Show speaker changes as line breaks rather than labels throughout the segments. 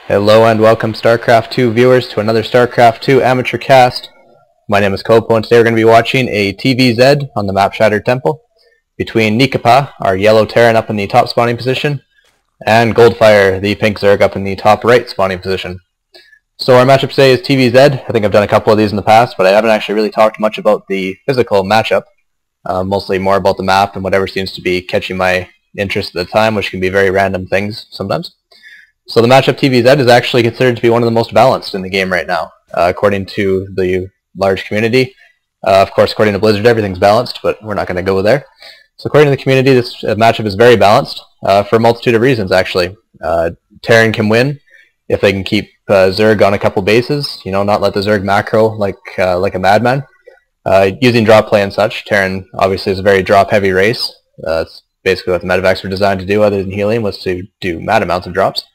Hello and welcome StarCraft 2 viewers to another StarCraft 2 amateur cast. My name is Kopo and today we're going to be watching a TVZ on the map Shattered Temple between Neekappa, our yellow Terran up in the top spawning position, and Goldfire, the pink Zerg up in the top right spawning position. So our matchup today is TVZ. I think I've done a couple of these in the past, but I haven't actually really talked much about the physical matchup. Mostly more about the map and whatever seems to be catching my interest at the time, which can be very random things sometimes. So the matchup TVZ is actually considered to be one of the most balanced in the game right now, according to the large community. Of course, according to Blizzard, everything's balanced, but we're not going to go there. So according to the community, this matchup is very balanced for a multitude of reasons, actually. Terran can win if they can keep Zerg on a couple bases, not let the Zerg macro like a madman. Using drop play and such, Terran obviously is a very drop-heavy race. That's basically what the medevacs were designed to do, other than healing, was to do mad amounts of drops.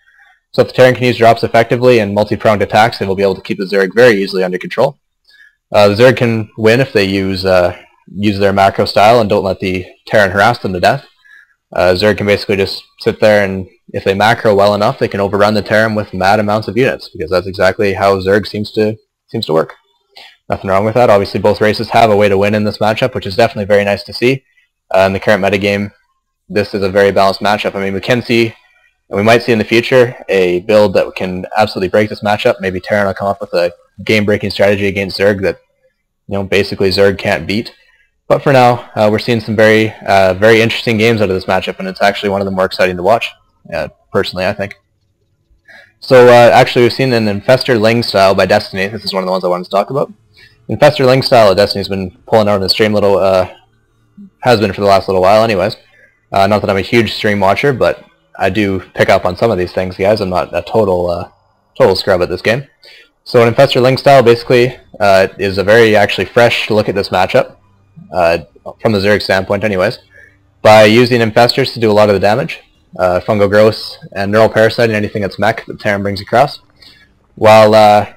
So if the Terran can use drops effectively and multi-pronged attacks, they will be able to keep the Zerg very easily under control. The Zerg can win if they use their macro style and don't let the Terran harass them to death. Zerg can basically just sit there, and if they macro well enough, they can overrun the Terran with mad amounts of units, because that's exactly how Zerg seems to work. Nothing wrong with that. Obviously, both races have a way to win in this matchup, which is definitely very nice to see. In the current metagame, this is a very balanced matchup. I mean, we can see, and we might see in the future, a build that can absolutely break this matchup. Maybe Terran will come up with a game-breaking strategy against Zerg that, basically Zerg can't beat. But for now, we're seeing some very interesting games out of this matchup, and it's actually one of the more exciting to watch, personally, I think. So, actually, we've seen an Infestor Ling style by Destiny. This is one of the ones I wanted to talk about. Infestor Ling style of Destiny's been pulling out in the stream has been for the last little while anyways. Not that I'm a huge stream watcher, but I do pick up on some of these things, guys. I'm not a total scrub at this game. So an Infestor Ling style basically is a very actually fresh look at this matchup, from the Zerg standpoint anyways, by using Infestors to do a lot of the damage, Fungal Growth and Neural Parasite and anything that's mech that Terran brings across, while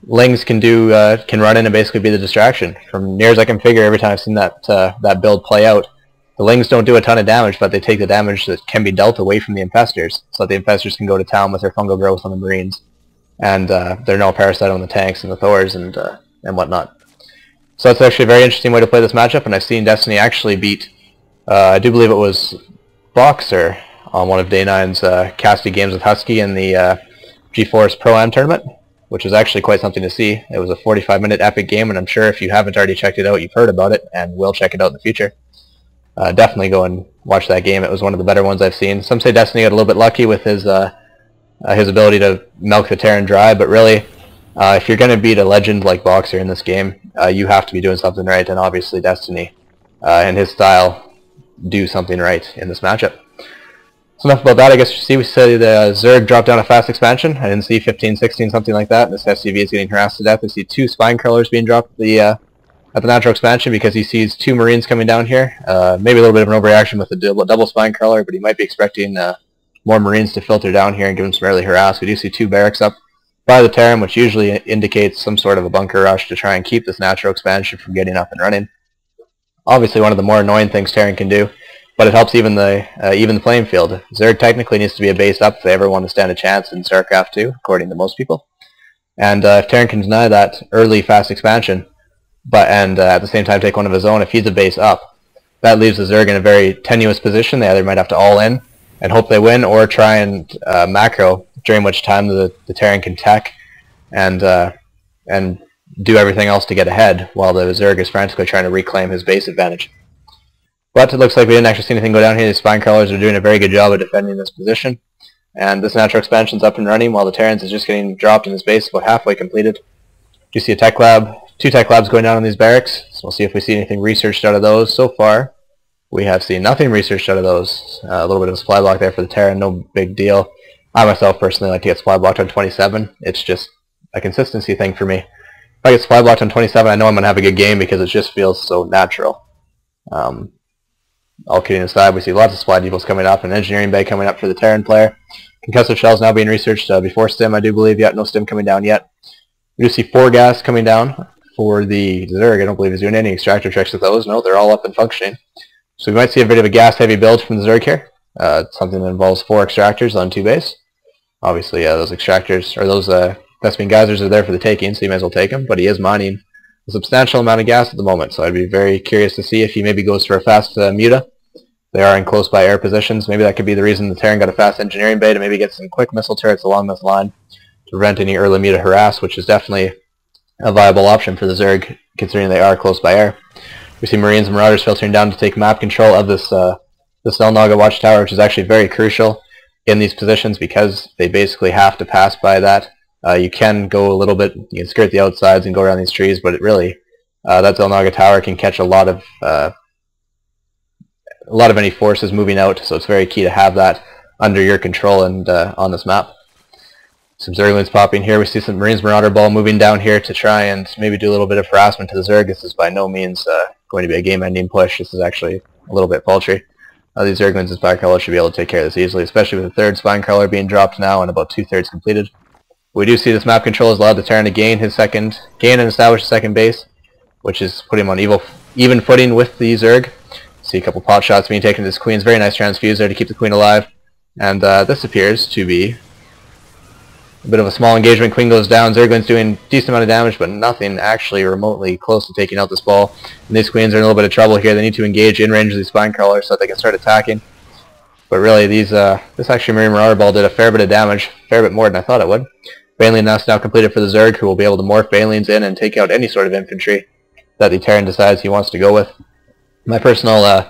Lings can run in and basically be the distraction. From near as I can figure, every time I've seen that build play out, the Lings don't do a ton of damage, but they take the damage that can be dealt away from the Infestors, so that the Infestors can go to town with their Fungal Growth on the Marines, and their Null Parasite on the tanks and the Thors and whatnot. So that's actually a very interesting way to play this matchup, and I've seen Destiny actually beat, I do believe it was Boxer on one of Day9's casty games with Husky in the GeForce Pro-Am tournament, which was actually quite something to see. It was a 45-minute epic game, and I'm sure if you haven't already checked it out, you've heard about it, and will check it out in the future. Definitely go and watch that game. It was one of the better ones I've seen. Some say Destiny got a little bit lucky with his ability to milk the Terran dry, but really, if you're going to beat a legend like Boxer in this game, you have to be doing something right, and obviously Destiny and his style do something right in this matchup. So enough about that. I guess we see the Zerg drop down a fast expansion. I didn't see 15, 16, something like that. This SCV is getting harassed to death. I see 2 spine crawlers being dropped at the natural expansion because he sees 2 Marines coming down here. Maybe a little bit of an overreaction with the double spine crawler, but he might be expecting more Marines to filter down here and give him some early harass. We do see 2 barracks up by the Terran, which usually indicates some sort of a bunker rush to try and keep this natural expansion from getting up and running. Obviously one of the more annoying things Terran can do, but it helps even the playing field. Zerg technically needs to be a base up if they ever want to stand a chance in StarCraft 2, according to most people. And if Terran can deny that early fast expansion, and at the same time take one of his own, if he's a base up, that leaves the Zerg in a very tenuous position. They either might have to all in and hope they win, or try and macro, during which time the Terran can tech and do everything else to get ahead, while the Zerg is frantically trying to reclaim his base advantage. But it looks like we didn't actually see anything go down here. The spine crawlers are doing a very good job of defending this position, and this natural expansion's up and running, while the Terrans is just getting dropped in his base, about halfway completed. You see a tech lab, 2 tech labs going down in these barracks, so we'll see if we see anything researched out of those. So far, we have seen nothing researched out of those. A little bit of a supply block there for the Terran, no big deal. I myself personally like to get supply blocked on 27. It's just a consistency thing for me. If I get supply blocked on 27, I know I'm going to have a good game because it just feels so natural. All kidding aside, we see lots of supply depots coming up, and engineering bay coming up for the Terran player. Concussive shells now being researched before stim, I do believe. Yet no stim coming down yet. We do see 4 gas coming down for the Zerg. I don't believe he's doing any extractor checks with those. No, they're all up and functioning. So we might see a bit of a gas-heavy build from the Zerg here. Something that involves 4 extractors on 2 base. Obviously, those extractors, or those Thespian geysers are there for the taking, so you may as well take them, but he is mining a substantial amount of gas at the moment, so I'd be very curious to see if he maybe goes for a fast muta. They are in close by air positions. Maybe that could be the reason the Terran got a fast engineering bay to maybe get some quick missile turrets along this line to prevent any early muta harass, which is definitely a viable option for the Zerg, considering they are close by air. We see Marines and Marauders filtering down to take map control of this Selnaga watchtower, which is actually very crucial in these positions because they basically have to pass by that. You can go a little bit, you can skirt the outsides and go around these trees, but it really, that Selnaga tower can catch a lot of any forces moving out, so it's very key to have that under your control and on this map. Some Zerglings popping here. We see some Marines Marauder ball moving down here to try and maybe do a little bit of harassment to the Zerg. This is by no means going to be a game-ending push. This is actually a little bit paltry. These Zerglings and Spinecrawlers should be able to take care of this easily, especially with the third Spinecrawler being dropped now and about 2/3 completed. We do see this map control has allowed the Terran to gain and establish a second base, which is putting him on even footing with the Zerg. See a couple pot shots being taken to this Queen's. Very nice transfuse there to keep the Queen alive. And this appears to be a bit of a small engagement. Queen goes down. Zergling's doing a decent amount of damage, but nothing actually remotely close to taking out this ball. And these Queens are in a little bit of trouble here. They need to engage in range of these Spinecrawlers so that they can start attacking. But really, this actually Marine Marauder ball did a fair bit of damage, a fair bit more than I thought it would. Baneling nest now completed for the Zerg, who will be able to morph Banelings in and take out any sort of infantry that the Terran decides he wants to go with. My personal,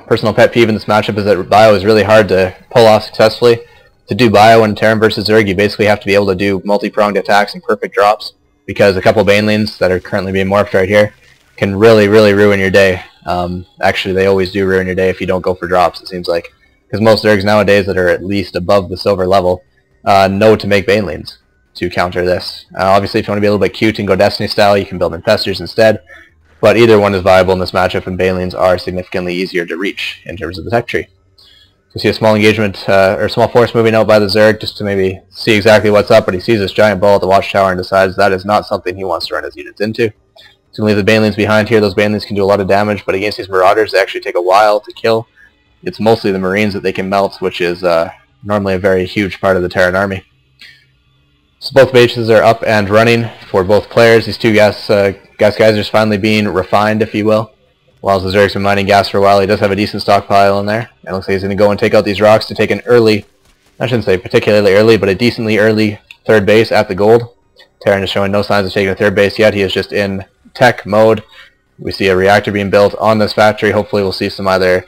personal pet peeve in this matchup is that bio is really hard to pull off successfully. To do bio in Terran versus Zerg, you basically have to be able to do multi-pronged attacks and perfect drops, because a couple Banelings that are currently being morphed right here can really, really ruin your day. Actually, they always do ruin your day if you don't go for drops, it seems like. Because most Zergs nowadays that are at least above the silver level know to make Banelings to counter this. Obviously, if you want to be a little bit cute and go Destiny style, you can build Infestors instead. But either one is viable in this matchup, and Banelings are significantly easier to reach in terms of the tech tree. You see a small engagement, or small force moving out by the Zerg just to maybe see exactly what's up, but he sees this giant ball at the watchtower and decides that is not something he wants to run his units into. He's going to leave the Banelings behind here. Those Banelings can do a lot of damage, but against these Marauders, they actually take a while to kill. It's mostly the Marines that they can melt, which is normally a very huge part of the Terran army. So both bases are up and running for both players. These two gas geysers finally being refined, if you will. While the Zerg's been mining gas for a while, he does have a decent stockpile in there. It looks like he's going to go and take out these rocks to take an early, I shouldn't say particularly early, but a decently early third base at the gold. Terran is showing no signs of taking a third base yet. He is just in tech mode. We see a reactor being built on this factory. Hopefully we'll see some either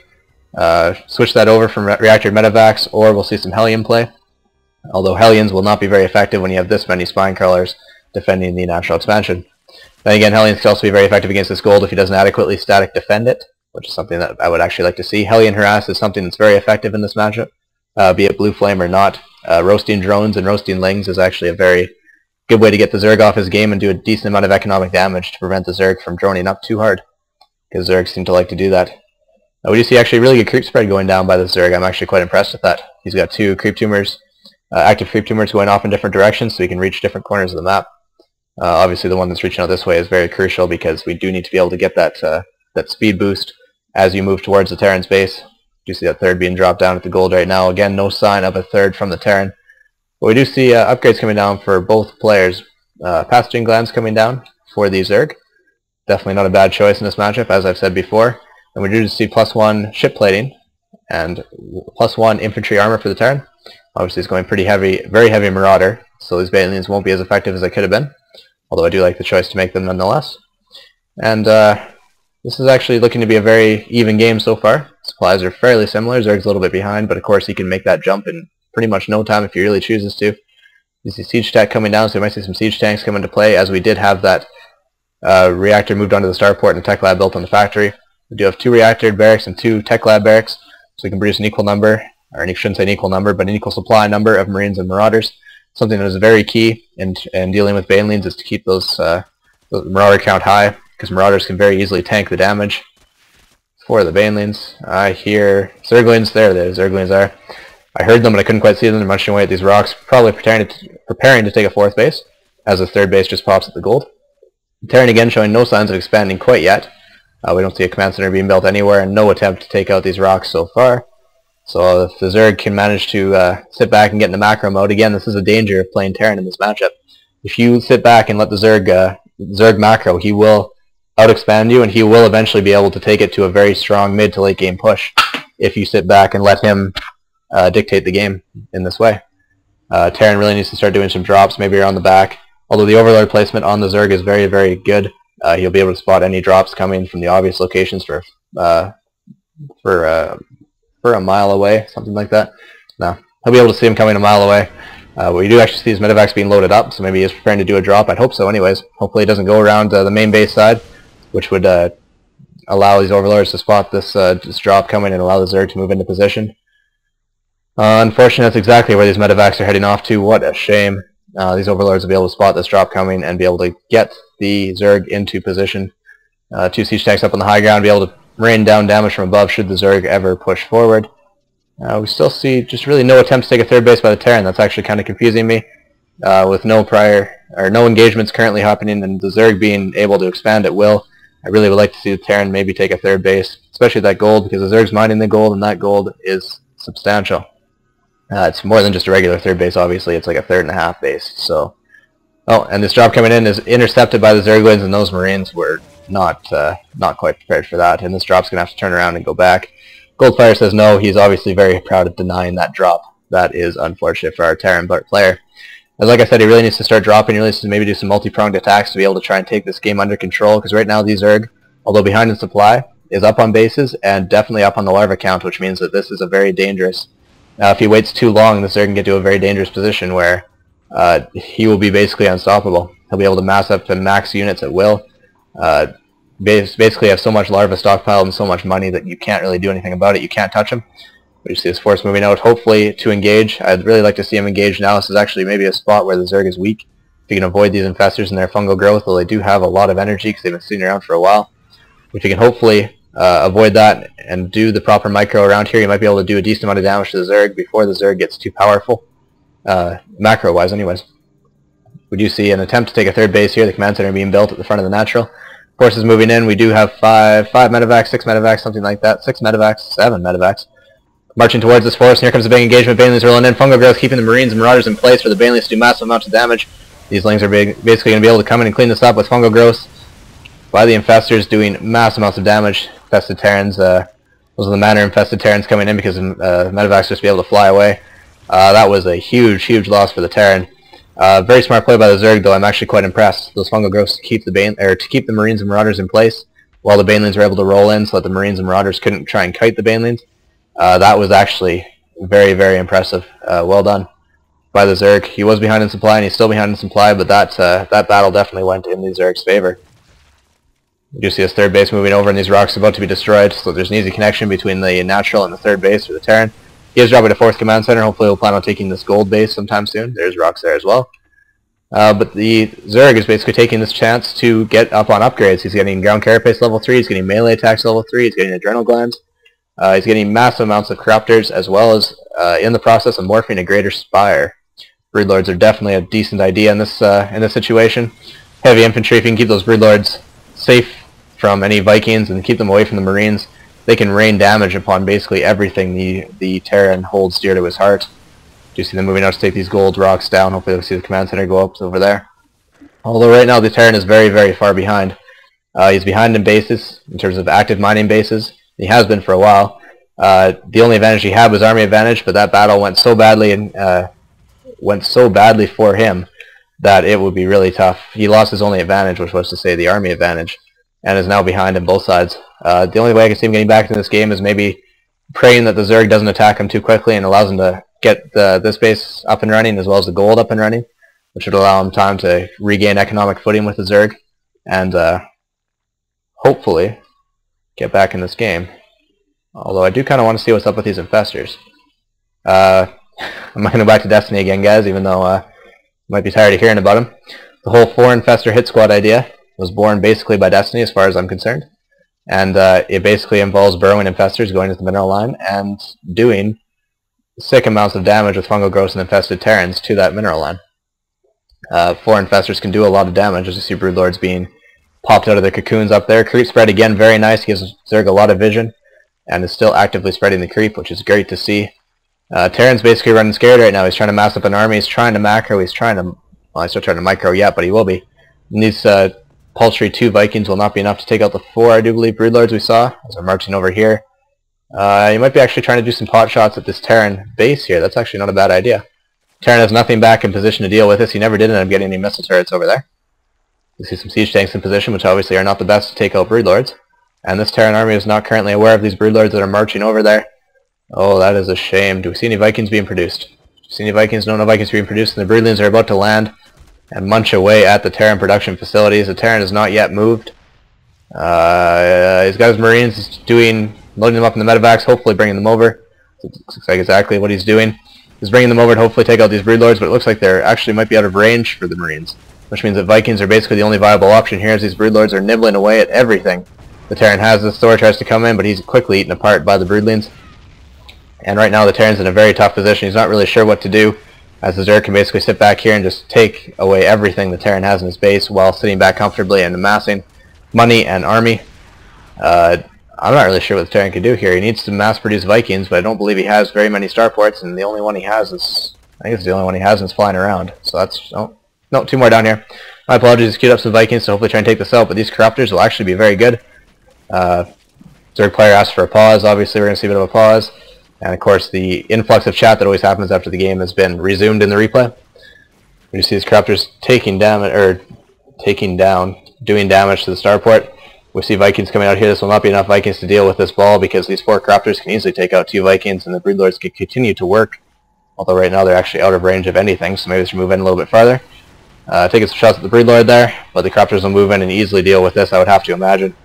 switch that over from reactor medevacs, or we'll see some Hellion play. Although Hellions will not be very effective when you have this many Spinecrawlers defending the natural expansion. Then again, Hellions can also be very effective against this gold if he doesn't adequately static defend it, which is something that I would actually like to see. Hellion harass is something that's very effective in this matchup, be it blue flame or not. Roasting drones and roasting lings is actually a very good way to get the Zerg off his game and do a decent amount of economic damage to prevent the Zerg from droning up too hard, because Zergs seem to like to do that. We do see actually a really good creep spread going down by the Zerg. I'm actually quite impressed with that. He's got two creep tumors, active creep tumors going off in different directions, so he can reach different corners of the map. Obviously the one that's reaching out this way is very crucial, because we do need to be able to get that speed boost as you move towards the Terran's base. You see that third being dropped down at the gold right now. Again, no sign of a third from the Terran. But we do see upgrades coming down for both players. Passaging glands coming down for the Zerg. Definitely not a bad choice in this matchup, as I've said before. And we do see +1 ship plating and +1 infantry armor for the Terran. Obviously it's going pretty heavy, very heavy Marauder, so these Banelings won't be as effective as they could have been. Although I do like the choice to make them nonetheless. And this is actually looking to be a very even game so far. Supplies are fairly similar. Zerg's a little bit behind, but of course he can make that jump in pretty much no time if he really chooses to. You see siege tech coming down, so we might see some siege tanks come into play, as we did have that reactor moved onto the starport and a tech lab built on the factory. We do have 2 reactor barracks and 2 tech lab barracks, so we can produce an equal number, or I shouldn't say an equal number, but an equal supply number of Marines and Marauders. Something that is very key in dealing with Banelings is to keep those Marauder count high, because Marauders can very easily tank the damage for the Banelings. I hear Zerglings. There the Zerglings are. I heard them, but I couldn't quite see them. They're munching away at these rocks, probably preparing to take a 4th base, as the 3rd base just pops at the gold. Terran again showing no signs of expanding quite yet. We don't see a command center being built anywhere, and no attempt to take out these rocks so far. So if the Zerg can manage to sit back and get into macro mode, again, this is a danger of playing Terran in this matchup. If you sit back and let the Zerg macro, he will out-expand you, and he will eventually be able to take it to a very strong mid to late game push if you sit back and let him dictate the game in this way. Terran really needs to start doing some drops, maybe around the back. Although the Overlord placement on the Zerg is very, very good, he'll be able to spot any drops coming from the obvious locations for a mile away, something like that. No, he'll be able to see him coming a mile away. We do actually see his medevacs being loaded up, so maybe he's preparing to do a drop. I'd hope so anyways. Hopefully he doesn't go around the main base side, which would allow these Overlords to spot this drop coming and allow the Zerg to move into position. Unfortunately, that's exactly where these medevacs are heading off to. What a shame. These Overlords will be able to spot this drop coming and be able to get the Zerg into position. 2 siege tanks up on the high ground, be able to rain down damage from above should the Zerg ever push forward. We still see just really no attempt to take a third base by the Terran. That's actually kind of confusing me. With no engagements currently happening and the Zerg being able to expand at will, I really would like to see the Terran maybe take a third base, especially that gold, because the Zerg's mining the gold, and that gold is substantial. It's more than just a regular third base, obviously. It's like a 3.5 base. So, oh, and this drop coming in is intercepted by the Zerglings, and those Marines were not quite prepared for that. And this drop's going to have to turn around and go back. Goldfire says no. He's obviously very proud of denying that drop. That is unfortunate for our Terran player. As like I said, he really needs to start dropping. He really needs to maybe do some multi-pronged attacks to be able to try and take this game under control, because right now the Zerg, although behind in supply, is up on bases and definitely up on the larva count, which means that this is a very dangerous. Now, if he waits too long, the Zerg can get to a very dangerous position where he will be basically unstoppable. He'll be able to mass up to max units at will. Basically have so much larva stockpiled and so much money that you can't really do anything about it. You can't touch him. We see his force moving out, hopefully to engage. I'd really like to see him engage now. This is actually maybe a spot where the Zerg is weak. If you can avoid these infestors and their fungal growth, though they do have a lot of energy because they've been sitting around for a while. If you can hopefully avoid that and do the proper micro around here, you might be able to do a decent amount of damage to the Zerg before the Zerg gets too powerful, macro-wise anyways. We do see an attempt to take a third base here, the command center being built at the front of the natural. Forces moving in. We do have 5 medevacs, 6 medevacs, something like that. 6 medevacs, 7 medevacs. Marching towards this force, and here comes a big engagement. Banelings rolling in. Fungal growth keeping the Marines and Marauders in place for the Banelings to do massive amounts of damage. These Lings are basically going to be able to come in and clean this up with fungal growth by the infestors doing massive amounts of damage. Infested Terrans, those are the manner infested Terrans coming in because medevacs just be able to fly away. That was a huge, huge loss for the Terran. Very smart play by the Zerg, though. I'm actually quite impressed. Those fungal growths to keep the Marines and Marauders in place, while the Banelings were able to roll in, so that the Marines and Marauders couldn't try and kite the Banelings. That was actually very, very impressive. Well done by the Zerg. He was behind in supply, and he's still behind in supply, but that battle definitely went in the Zerg's favor. You do see his third base moving over, and these rocks are about to be destroyed, so there's an easy connection between the natural and the third base for the Terran. He is dropping a 4th command center. Hopefully he'll plan on taking this gold base sometime soon. There's rocks there as well. But the Zerg is basically taking this chance to get up on upgrades. He's getting ground carapace level 3, he's getting melee attacks level 3, he's getting adrenal glands. He's getting massive amounts of corruptors, as well as in the process of morphing a greater spire. Broodlords are definitely a decent idea in this situation. Heavy infantry, if you can keep those Broodlords safe from any Vikings and keep them away from the Marines, they can rain damage upon basically everything the Terran holds dear to his heart. Do you see them moving out to take these gold rocks down? Hopefully we'll see the command center go up over there. Although right now the Terran is very, very far behind. He's behind in bases, in terms of active mining bases. He has been for a while. The only advantage he had was army advantage, but that battle went so badly for him that it would be really tough. He lost his only advantage, which was to say the army advantage, and is now behind on both sides. The only way I can see him getting back into this game is maybe praying that the Zerg doesn't attack him too quickly and allows him to get this base up and running, as well as the gold up and running, which would allow him time to regain economic footing with the Zerg and hopefully get back in this game. Although I do kind of want to see what's up with these infestors. I'm not going to go back to Destiny again, guys, even though you might be tired of hearing about them. The whole 4 infestor hit squad idea was born basically by Destiny, as far as I'm concerned. And it basically involves burrowing infestors going to the mineral line and doing sick amounts of damage with fungal growths and infested Terrans to that mineral line. 4 infestors can do a lot of damage, as you see Broodlords being popped out of their cocoons up there. Creep spread again, very nice, gives Zerg a lot of vision. and is still actively spreading the creep, which is great to see. Terran's basically running scared right now. He's trying to mass up an army. He's trying to macro. He's trying to... Well, he's still trying to micro yet, but he will be. And these paltry 2 Vikings will not be enough to take out the 4, I do believe, Broodlords we saw as we're marching over here. You might be actually trying to do some pot shots at this Terran base here. That's actually not a bad idea. Terran has nothing back in position to deal with this. He never did end up getting any missile turrets over there. You see some siege tanks in position, which obviously are not the best to take out Broodlords. And this Terran army is not currently aware of these Broodlords that are marching over there. Oh, that is a shame. Do we see any Vikings being produced? Do we see any Vikings? No Vikings being produced, and the Broodlings are about to land and munch away at the Terran production facilities. The Terran has not yet moved. He's got his Marines loading them up in the medevacs, hopefully bringing them over. Looks like exactly what he's doing. He's bringing them over to hopefully take out these Broodlords, but it looks like they're actually might be out of range for the Marines, which means that Vikings are basically the only viable option here as these Broodlords are nibbling away at everything the Terran has. This Thor tries to come in, but he's quickly eaten apart by the Broodlings. And right now the Terran's in a very tough position. He's not really sure what to do, as the Zerg can basically sit back here and just take away everything the Terran has in his base while sitting back comfortably and amassing money and army. I'm not really sure what the Terran can do here. He needs to mass-produce Vikings, but I don't believe he has very many starports, and the only one he has is... I think it's the only one he has and it's flying around. So that's... Oh, no, 2 more down here. My apologies, he's queued up some Vikings to hopefully try and take this out, but these Corruptors will actually be very good. Zerg player asked for a pause. Obviously, we're going to see a bit of a pause. And of course, the influx of chat that always happens after the game has been resumed in the replay. You see these Corruptors taking damage, or doing damage to the starport. We see Vikings coming out here. This will not be enough Vikings to deal with this ball because these 4 Corruptors can easily take out 2 Vikings, and the Broodlords can continue to work. Although right now they're actually out of range of anything, so maybe they should move in a little bit farther. Taking some shots at the Broodlord there, but the Corruptors will move in and easily deal with this, I would have to imagine.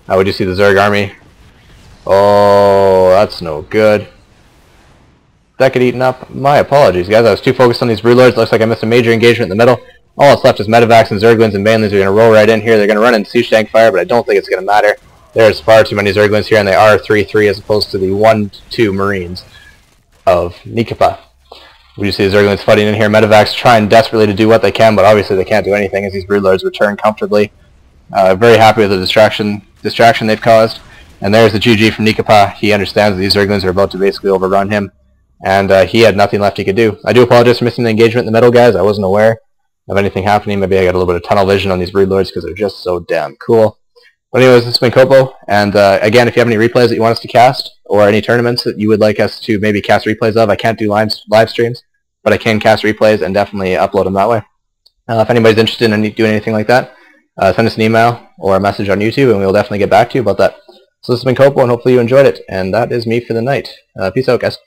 We do see the Zerg army. Oh, that's no good. That get eaten up. My apologies, guys. I was too focused on these Broodlords. Looks like I missed a major engagement in the middle. All that's left is medevacs and Zerglings and Banelings are going to roll right in here. They're going to run into siege tank fire, but I don't think it's going to matter. There's far too many Zerglings here, and they are 3-3 as opposed to the 1-2 Marines of Neekappa. We see the Zerglings fighting in here. Medevacs trying desperately to do what they can, but obviously they can't do anything as these Broodlords return comfortably. Very happy with the distraction they've caused. And there's the GG from Neekappa. He understands that these Zerglings are about to basically overrun him, and he had nothing left he could do. I do apologize for missing the engagement in the middle, guys. I wasn't aware of anything happening. Maybe I got a little bit of tunnel vision on these Broodlords because they're just so damn cool. But anyways, this has been Kopo, and again, if you have any replays that you want us to cast, or any tournaments that you would like us to maybe cast replays of, I can't do live streams, but I can cast replays and definitely upload them that way. If anybody's interested in doing anything like that, send us an email or a message on YouTube, and we'll definitely get back to you about that. So this has been Kopo, and hopefully you enjoyed it, and that is me for the night. Peace out, guys.